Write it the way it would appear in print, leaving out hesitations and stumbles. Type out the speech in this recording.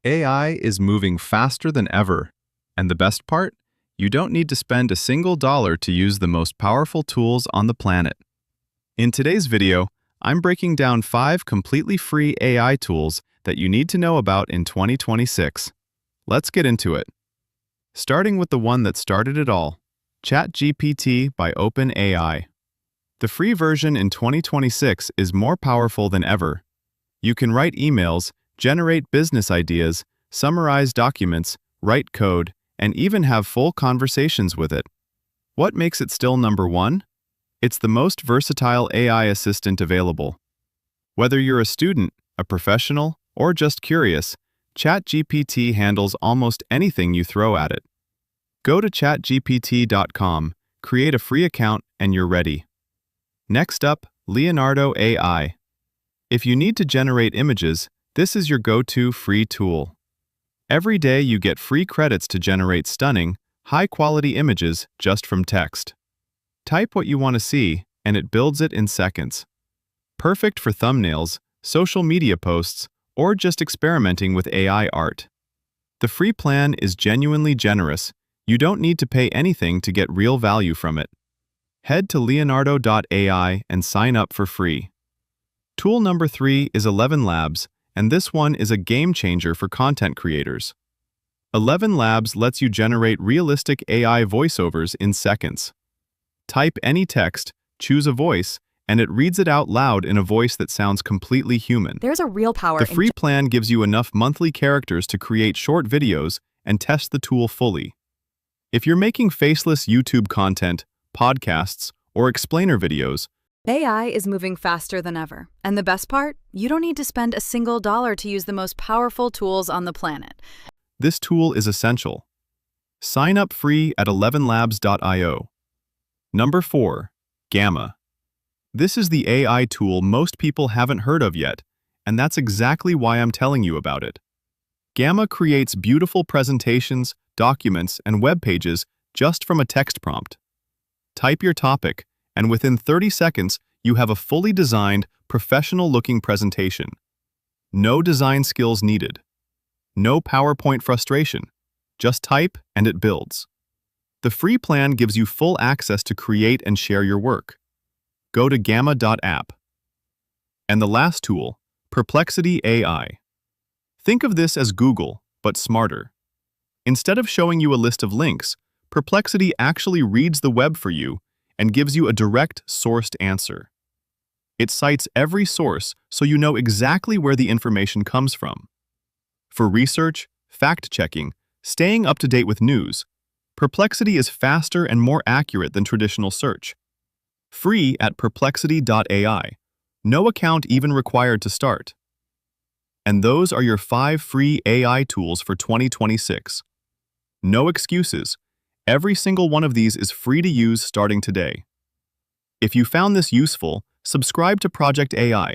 AI is moving faster than ever. And the best part? You don't need to spend a single dollar to use the most powerful tools on the planet. In today's video, I'm breaking down 5 completely free AI tools that you need to know about in 2026. Let's get into it. Starting with the one that started it all, ChatGPT by OpenAI. The free version in 2026 is more powerful than ever. You can write emails, generate business ideas, summarize documents, write code, and even have full conversations with it. What makes it still number one? It's the most versatile AI assistant available. Whether you're a student, a professional, or just curious, ChatGPT handles almost anything you throw at it. Go to chatgpt.com, create a free account, and you're ready. Next up, Leonardo AI. If you need to generate images, this is your go-to free tool. Every day you get free credits to generate stunning, high-quality images just from text. Type what you want to see, and it builds it in seconds. Perfect for thumbnails, social media posts, or just experimenting with AI art. The free plan is genuinely generous. You don't need to pay anything to get real value from it. Head to leonardo.ai and sign up for free. Tool number 3 is ElevenLabs, and this one is a game changer for content creators. ElevenLabs lets you generate realistic AI voiceovers in seconds. Type any text, choose a voice, and it reads it out loud in a voice that sounds completely human. There's a real power The free plan gives you enough monthly characters to create short videos and test the tool fully. If you're making faceless YouTube content, podcasts, or explainer videos, AI is moving faster than ever. And the best part? You don't need to spend a single dollar to use the most powerful tools on the planet. this tool is essential. Sign up free at ElevenLabs.io. Number 4. Gamma. This is the AI tool most people haven't heard of yet, and that's exactly why I'm telling you about it. Gamma creates beautiful presentations, documents, and web pages just from a text prompt. Type your topic, and within 30 seconds, you have a fully designed, professional-looking presentation. No design skills needed. No PowerPoint frustration. Just type, and it builds. The free plan gives you full access to create and share your work. Go to gamma.app. And the last tool, Perplexity AI. Think of this as Google, but smarter. Instead of showing you a list of links, Perplexity actually reads the web for you and gives you a direct, sourced answer. It cites every source so you know exactly where the information comes from. For research, fact-checking, staying up to date with news, Perplexity is faster and more accurate than traditional search. Free at perplexity.ai. No account even required to start. And those are your 5 free AI tools for 2026. No excuses. Every single one of these is free to use starting today. If you found this useful, subscribe to Project AI